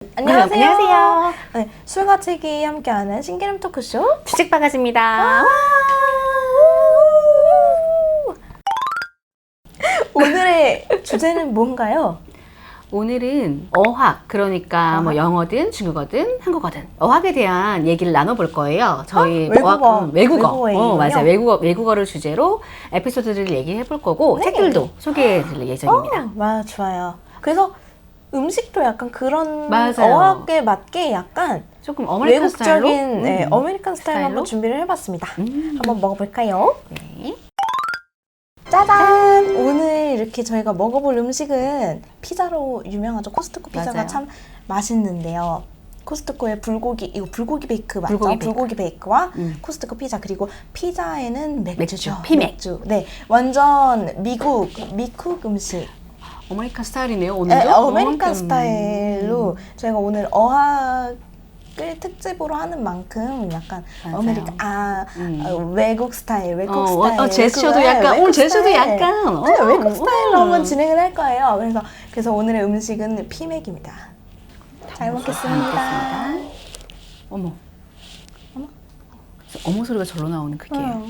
안녕하세요. 안녕하세요. 네, 술과 책이 함께하는 신개념 토크쇼 주식바가지입니다. 오늘의 주제는 뭔가요? 오늘은 어학, 그러니까 뭐 영어든 중국어든 한국어든 어학에 대한 얘기를 나눠볼 거예요. 저희 외국어. 외국어. 외국어예요? 맞아요. 외국어를 주제로 에피소드를 얘기해 볼 거고 네. 책들도 소개해 드릴 예정입니다. 맞아, 좋아요. 그래서 음식도 약간 그런 맞아요. 어학에 맞게 약간 조금 어메리칸 스타일로 외국적인 네, 어메리칸 스타일로 한번 준비를 해봤습니다. 한번 먹어볼까요? 네. 짜잔! 오늘 이렇게 저희가 먹어볼 음식은 피자로 유명하죠. 코스트코 피자가 맞아요. 참 맛있는데요. 코스트코의 불고기, 이거 불고기 베이크 맞죠? 불고기 베이크. 불고기 베이크와 코스트코 피자, 그리고 피자에는 맥주죠. 맥주, 피맥. 맥주. 네, 완전 미국 음식. 어메리칸 스타일이네요. 오늘도. 네, 어메리칸 스타일로 저희가 오늘 어학을 특집으로 하는 만큼 약간 맞아요. 외국 스타일, 스타일. 제스처도 네, 약간, 외국 오늘 제스처도 스타일. 약간. 네, 외국 스타일로 한번 진행을 할 거예요. 그래서 오늘의 음식은 피맥입니다. 잘 먹겠습니다. 어머. 어머 소리가 절로 나오는 크기예요.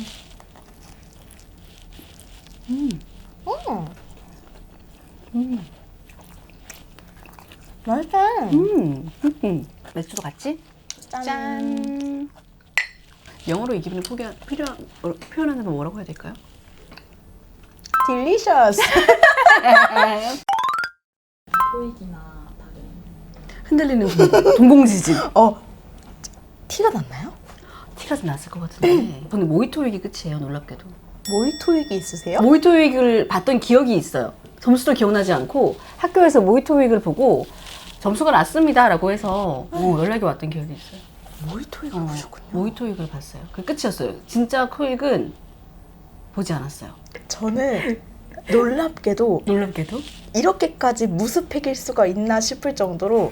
맛있다. 맥주도 같이? 짠. 짠. 영어로 이 기분을 표현하는 건 뭐라고 해야 될까요? Delicious. 흔들리는 동공지진. 티가 났나요? 티가 좀 났을 것 같은데. 근데 모히토 위기 끝이에요, 놀랍게도. 모히토 위기 있으세요? 모히토 위기를 봤던 기억이 있어요. 점수도 기억나지 않고 학교에서 모히토 위기를 보고 점수가 났습니다라고 해서 연락이 왔던 기억이 있어요. 모히토 위기를 보셨군요. 모히토 위기를 봤어요. 그 끝이었어요. 진짜 코익은 보지 않았어요. 저는 놀랍게도 이렇게까지 무스펙일 수가 있나 싶을 정도로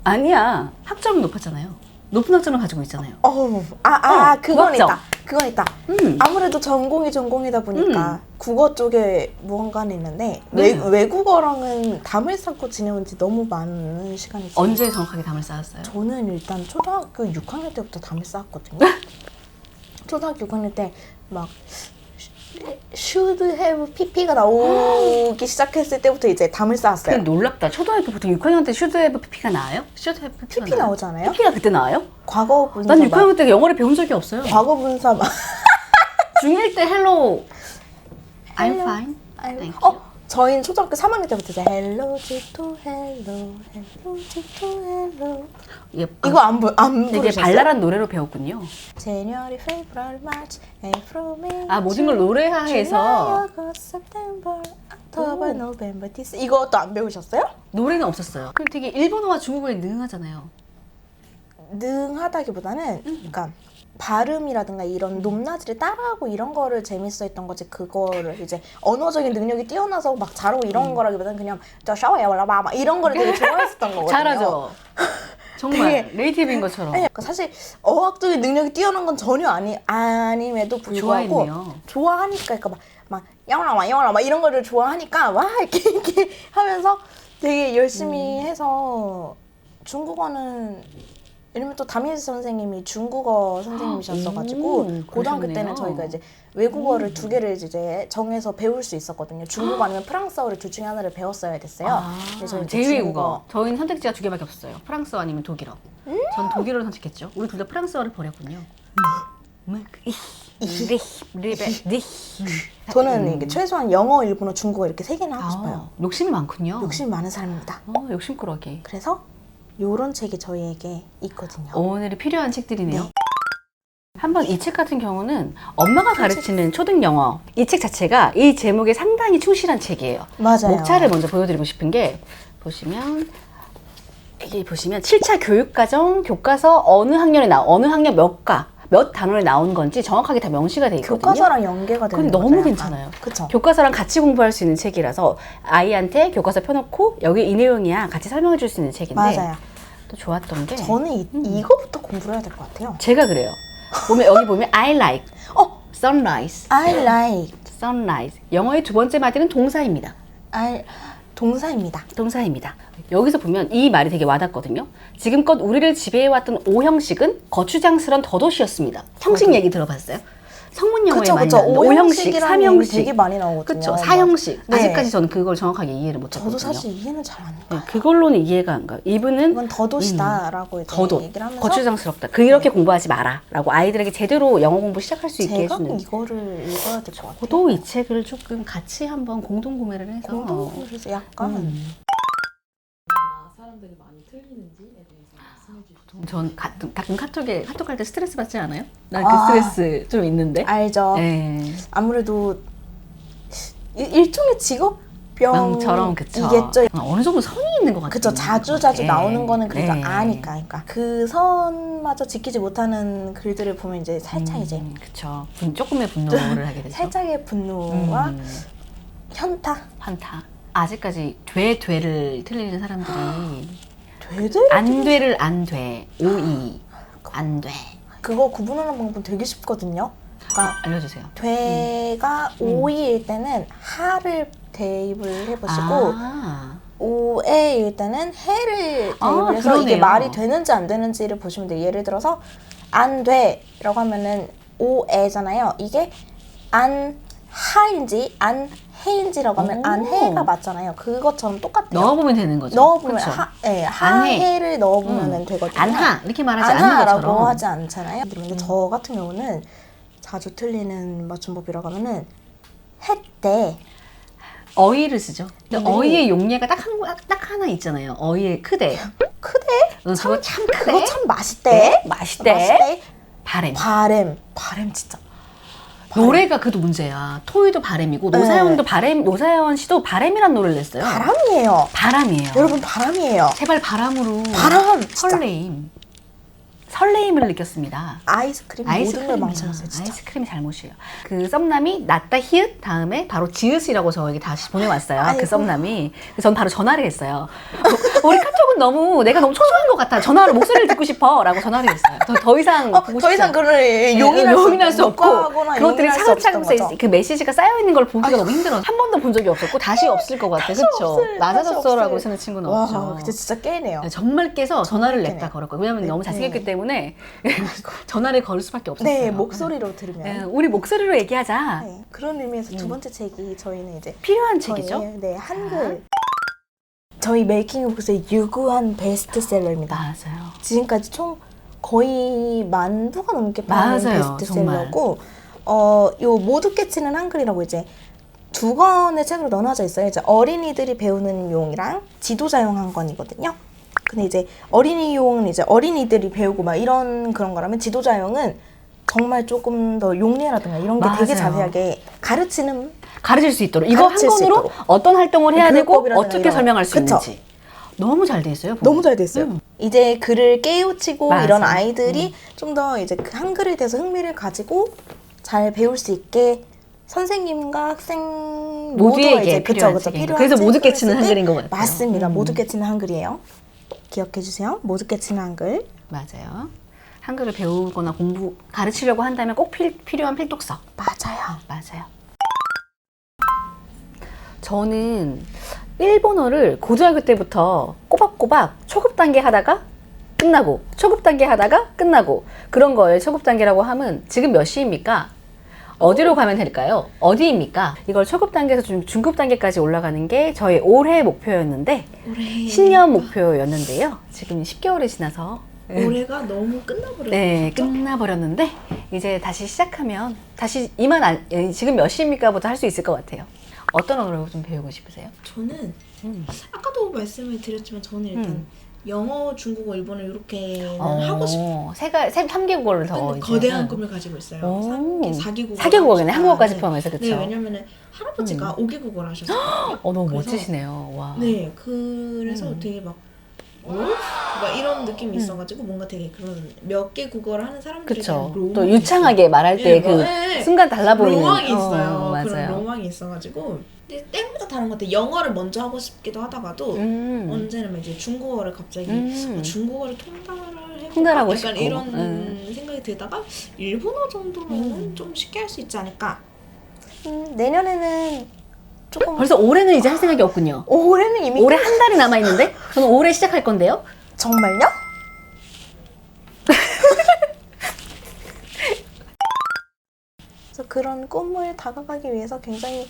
아니야. 학점은 높았잖아요. 높은 학점을 가지고 있잖아요. 그건 맞죠? 있다. 그건 있다. 아무래도 전공이다 보니까 국어 쪽에 무언가는 있는데 네. 외국어랑은 담을 쌓고 지내온 지 너무 많은 시간이 있어요. 언제 정확하게 담을 쌓았어요? 저는 일단 초등학교 6학년 때부터 담을 쌓았거든요. 초등학교 6학년 때 막 should have pp가 나오기 시작했을 때부터 이제 담을 쌓았어요. 그게 놀랍다. 초등학교 보통 6학년 때 should have pp가 나와요? should have pp가 pp 나오잖아요. pp가 그때 나와요? 과거 분사. 난 6학년 때 영어를 배운 적이 없어요. 과거 분사. 중1 때 hello, I'm fine, thank you. 저희는 초등학교 3학년 때부터 이제 hello 지토 hello 지토 hello 이거 안 되게 부르셨어요? 발랄한 노래로 배웠군요. January, February, March, April, May, 모든 걸 노래화해서 July, August, September, October, November, December 이것도 안 배우셨어요? 노래는 없었어요. 그럼 되게 일본어와 중국어에 능하잖아요. 능하다기보다는 그러니까 발음이라든가 이런 높낮이를 따라하고 이런 거를 재밌어 했던 거지, 그거를 이제 언어적인 능력이 뛰어나서 막 잘하고 이런 거라기보다는 그냥 저 샤워야 올라봐 막 이런 거를 되게 좋아했었던 거거든요. 잘하죠. 정말 네이티브인 것처럼. 네, 그러니까 사실 어학적인 능력이 뛰어난 건 전혀 아님에도 불구하고 좋아했네요. 좋아하니까 그러니까 막 영어라 막 이런 거를 좋아하니까 와 이렇게 하면서 되게 열심히 해서 중국어는 왜냐면 또 담임지 선생님이 중국어 선생님이셨어가지고 고등학교 그러셨네요. 때는 저희가 이제 외국어를 두 개를 이제 정해서 배울 수 있었거든요. 중국어 아니면 프랑스어를 둘 중에 하나를 배웠어야 됐어요. 근데 저는 이제 제2외국어. 저희는 선택지가 2개밖에 없어요. 프랑스어 아니면 독일어. 전 독일어를 선택했죠. 우리 둘 다 프랑스어를 버렸군요. 저는 이게 최소한 영어, 일본어, 중국어 이렇게 세 개는 하고 싶어요. 욕심이 많군요. 욕심이 많은 사람입니다. 욕심꾸러기. 그래서 요런 책이 저희에게 있거든요. 오늘이 필요한 책들이네요. 한번 이 책 같은 경우는 엄마가 가르치는 초등 영어. 이 책 자체가 이 제목에 상당히 충실한 책이에요. 맞아요. 목차를 먼저 보여드리고 싶은 게 여기 보시면 7차 교육과정 교과서 어느 학년에 어느 학년 몇 단원에 나온 건지 정확하게 다 명시가 돼 있거든요. 교과서랑 연계가 되는 근데 거죠. 너무 약간. 괜찮아요. 그쵸? 교과서랑 같이 공부할 수 있는 책이라서 아이한테 교과서 펴놓고 여기 이 내용이야 같이 설명해 줄 수 있는 책인데 맞아요. 또 좋았던 게 저는 이거부터 공부를 해야 될 것 같아요. 제가 그래요. 여기 보면 I like sunrise. I like sunrise. 영어의 두 번째 마디는 동사입니다. 동사입니다. 동사입니다. 여기서 보면 이 말이 되게 와닿거든요. 지금껏 우리를 지배해왔던 오형식은 거추장스런 덧옷이었습니다. 형식 얘기 들어봤어요? 성문 영어에 많이 나오는 오형식, 삼형식 되게 많이 나오거든요. 그렇죠. 사형식. 네. 아직까지 저는 그걸 정확하게 이해를 못했거든요. 저도 사실 이해는 잘 안 가요. 네, 그걸로는 이해가 안 가요. 이분은 이건 덧옷이다라고 이제 덧옷, 얘기를 하면서 거추장스럽다. 그렇게 공부하지 마라라고 아이들에게 제대로 영어 공부 시작할 수 있게 제가 해주는. 이거를 읽어야 될 것 같아요. 저도 이 책을 조금 같이 한번 공동 구매를 해서 공동에서 약간 사람들이 많이 틀리는지에 대해서 말씀해 주시죠. 전 가끔 카톡 할 때 스트레스 받지 않아요? 난 그 아. 스트레스 좀 있는데. 알죠. 네. 아무래도 일종의 망처럼 그쵸. 직업병이겠죠. 어느 정도 선이 있는 것 같아요. 그쵸. 자주 네. 나오는 거는 그래도 네. 아니까. 그러니까 그 선마저 지키지 못하는 글들을 보면 이제 살짝 이제 그쵸. 조금의 분노를 하게 되죠. 살짝의 분노와 현타. 환타. 아직까지 되를 틀리는 사람들이 되게 안 돼를 안 돼. 오이. 안 돼. 그거 구분하는 방법은 되게 쉽거든요. 그러니까 알려주세요. 되가 오이일 때는 하를 대입을 해보시고 아. 오에일 때는 해를 대입을 해서 이게 그러네요. 말이 되는지 안 되는지를 보시면 돼요. 예를 들어서 안 돼라고 하면은 오에잖아요. 이게 안 하인지 안 해인지라고 하면 오. 안 해가 맞잖아요. 그것처럼 똑같아요. 넣어보면 되는 거죠. 넣어보면 그쵸? 하해를 넣어보면 되거든요. 안하 이렇게 말하지 않는 안하라고 것처럼. 하지 않잖아요. 근데 저 같은 경우는 자주 틀리는 맞춤법이라고 하면은 했대. 어이를 쓰죠. 근데 네. 어이의 용례가 딱 하나 있잖아요. 어이의 크대. 크대? 그거 참 크대. 그거 참 맛있대. 네? 맛있대. 바램. 바램 진짜. 노래가 그도 문제야. 토이도 바램이고 네. 노사연도 바램. 노사연 씨도 바램이란 노래를 냈어요. 바람이에요. 바람이에요. 여러분 바람이에요. 제발 바람으로 바람 진짜. 설레임을 느꼈습니다. 아이스크림 모든 걸 아이스크림이야. 망쳐놨어요 진짜. 아이스크림이 잘못이에요. 그 썸남이 낫다 히읗 다음에 바로 지읒이라고 저에게 다시 보내왔어요. 아이고. 그 썸남이. 그래서 전 바로 전화를 했어요. 우리 카톡은 내가 너무 초조한 것 같아. 전화로 목소리를 듣고 싶어. 라고 전화를 했어요. 더 이상 보고 더 이상 싶지 그걸 용인할 수 없고 그것들이 용인할 수 없었던 차근차근 거죠. 그 메시지가 쌓여있는 걸 보기가 너무 힘들어. 한 번도 본 적이 없었고 다시 없을 것 같아. 그쵸? 낮아졌어라고 쓰는 친구는 와, 없죠. 그때 진짜 깨네요. 네, 정말 깨서 전화를 깨네요. 냈다 걸었고 왜냐면 네, 너무 잘생겼기 네. 때문에 전화를 걸을 수밖에 없었어요. 네, 목소리로 들으면. 네, 우리 목소리로 얘기하자. 네, 그런 의미에서 두 번째 책이 저희는 이제 필요한 책이죠. 저희의, 네, 한글. 저희 메이킹 오브스의 유구한 베스트셀러입니다. 맞아요. 지금까지 총 거의 10,000부가 넘게 팔린 맞아요, 베스트셀러고 요 모두 깨치는 한글이라고 이제 두 권의 책으로 나눠져 있어요. 이제 어린이들이 배우는 용이랑 지도자용 한 권이거든요. 근데 이제 어린이용은 이제 어린이들이 배우고 막 이런 그런 거라면 지도자용은 정말 조금 더 용례라든가 이런 게 되게 맞아요. 자세하게 가르칠 수 있도록 이거 한 가르칠 수 권으로 있도록. 어떤 활동을 해야 되고 교육법이라든가 어떻게 이런 설명할 수 그쵸? 있는지 너무 잘 돼 있어요. 보면. 너무 잘 됐어요. 이제 글을 깨우치고 맞아. 이런 아이들이 좀 더 이제 그 한글에 대해서 흥미를 가지고 잘 배울 수 있게 선생님과 학생 모두에게 모두가 이제 필요한 그쵸, 책이니까. 필요한 그래서 모두 책을 깨치는 쓸 때 한글인 것 같아요. 맞습니다. 모두 깨치는 한글이에요. 기억해 주세요. 모두 깨치는 한글. 맞아요. 한글을 배우거나 가르치려고 한다면 꼭 필요한 필독서. 맞아요. 맞아요. 저는 일본어를 고등학교 때부터 꼬박꼬박 초급 단계 하다가 끝나고 초급 단계 하다가 끝나고 그런 거예요. 초급 단계라고 하면 지금 몇 시입니까? 어디로 가면 될까요? 어디입니까? 이걸 초급 단계에서 중급 단계까지 올라가는 게 저의 올해 목표였는데 신년 목표였는데요. 지금 10개월이 지나서 올해가 너무 끝나버렸어요. 네, 끝나버렸는데 이제 다시 시작하면 다시 지금 몇 시입니까? 부터 할 수 있을 것 같아요. 어떤 언어를 좀 배우고 싶으세요? 저는 아까도 말씀을 드렸지만 저는 일단 영어, 중국어, 일본어 이렇게는 하고 싶어요. 3개국어를 더 근데 이제, 거대한 꿈을 가지고 있어요. 오. 4개국어. 4개국어겠네. 한국어까지 포함해서 그쵸? 네, 왜냐면은 할아버지가 5개국어를 하셨어요. 너무 그래서- 멋지시네요. 와. 네, 그래서 되게 막 이런 느낌이 있어가지고 뭔가 되게 그런 몇 개 국어를 하는 사람들에 그쵸. 대한 로망이 또 유창하게 말할 때 그 순간 달라 보이는 로망이 있어요. 맞아요. 그런 로망이 있어가지고 근데 때마다 다른 것 같아요. 영어를 먼저 하고 싶기도 하다가도 언제는 이제 중국어를 갑자기 중국어를 통달하고 약간 싶고. 이런 생각이 들다가 일본어 정도면 좀 쉽게 할 수 있지 않을까. 내년에는 조금 벌써 올해는 이제 할 생각이 없군요. 올해는 이미 올해 한 달이 남아 있는데 저는 올해 시작할 건데요. 정말요? 그래서 그런 꿈을 다가가기 위해서 굉장히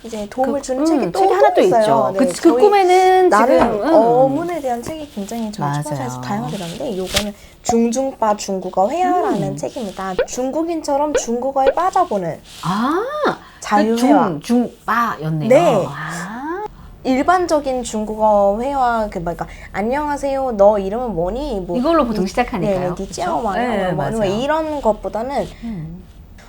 이제 도움을 주는 책이 또 책이 하나 또 있어요. 있죠. 네, 그 저희 꿈에는 나름 지금 어문에 대한 책이 굉장히 저희 맞아요. 출판사에서 다양하게 나오는데 요거는 중중빠 중국어 회화라는 책입니다. 중국인처럼 중국어에 빠져보는 자유회화. 중빠였네요. 네. 아. 일반적인 중국어 회화 그러니까 안녕하세요. 너 이름은 뭐니? 뭐 이걸로 보통 시작하니까요. 네, 니찌아오마 네, 뭐 맞아요. 이런 것보다는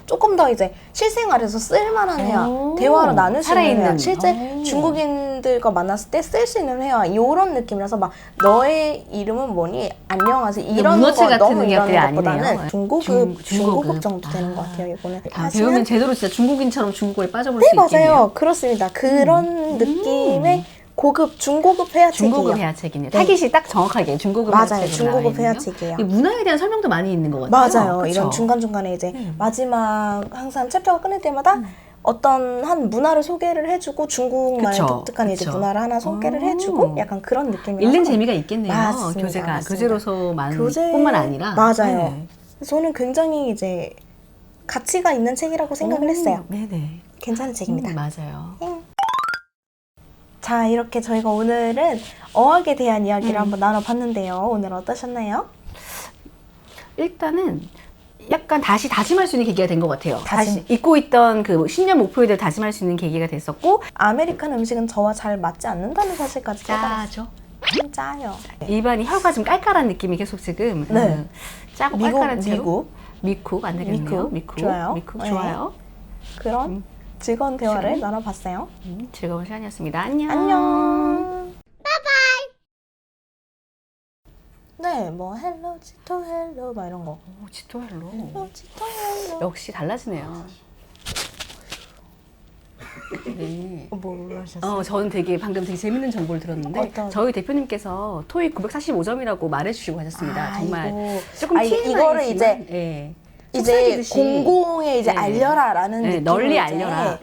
조금 더 이제 실생활에서 쓸만한 회화, 오, 대화로 나눌 수 있는 살아있는. 회화, 실제 오. 중국인들과 만났을 때 쓸 수 있는 회화 이런 느낌이라서 막 너의 이름은 뭐니? 안녕하세요. 이런 문어책 거 같은 너무 이런 것들이 것보다는 아니네요. 중고급 중고급. 정도 되는 것 같아요. 이거는 배우면 제대로 진짜 중국인처럼 중국어에 빠져볼 네 수 있겠네요. 맞아요. 그렇습니다. 그런 느낌의 고급 중고급 회화책이에요. 중고급 회화책이네요. 네. 타깃이 딱 정확하게 중고급 맞아요. 회화책으로 중고급 나와 있네요. 회화책이에요. 이 문화에 대한 설명도 많이 있는 것 같아요. 맞아요. 그쵸? 이런 중간중간에 이제 마지막 항상 챕터가 끝날 때마다 어떤 한 문화를 소개를 해주고 중국만의 그쵸, 독특한 이제 그쵸. 문화를 하나 소개를 오. 해주고 약간 그런 느낌이라서 읽는 재미가 있겠네요. 맞습니다. 교재가 맞습니다. 교재로서만 교재- 뿐만 아니라 맞아요. 네. 저는 굉장히 이제 가치가 있는 책이라고 생각을 했어요. 네네. 괜찮은 책입니다. 맞아요. 자, 이렇게 저희가 오늘은 어학에 대한 이야기를 한번 나눠봤는데요. 오늘 어떠셨나요? 일단은 약간 다시 다짐할 수 있는 계기가 된 것 같아요. 다짐. 다시 잊고 있던 그 신년 목표에 대해 다짐할 수 있는 계기가 됐었고 아메리칸 음식은 저와 잘 맞지 않는다는 사실까지 깨달았어요. 짜죠. 참 짜요. 입안이 혀가 좀 깔깔한 느낌이 계속 지금 네. 짜고 미국, 깔깔한 채로 미국. 미국 안 되겠네요. 미국. 좋아요. 미국 네. 좋아요. 그런 즐거운 대화를 시간. 나눠봤어요. 즐거운 시간이었습니다. 안녕. 안녕. 네, 뭐 헬로 지토 헬로 막 이런 거. 오, 지토헬로. 헬로 지토 헬로. 역시 달라지네요. 네. 뭐 하셨어요? 저는 되게 방금 되게 재밌는 정보를 들었는데 어떤? 저희 대표님께서 토익 945점이라고 말해주시고 하셨습니다. 정말 아이고. 조금 TMI 지만, 이거를 이제 예. 이제 속삭이듯이. 공공에 이제 네. 알려라라는 네, 느낌으로 널리 이제 알려라.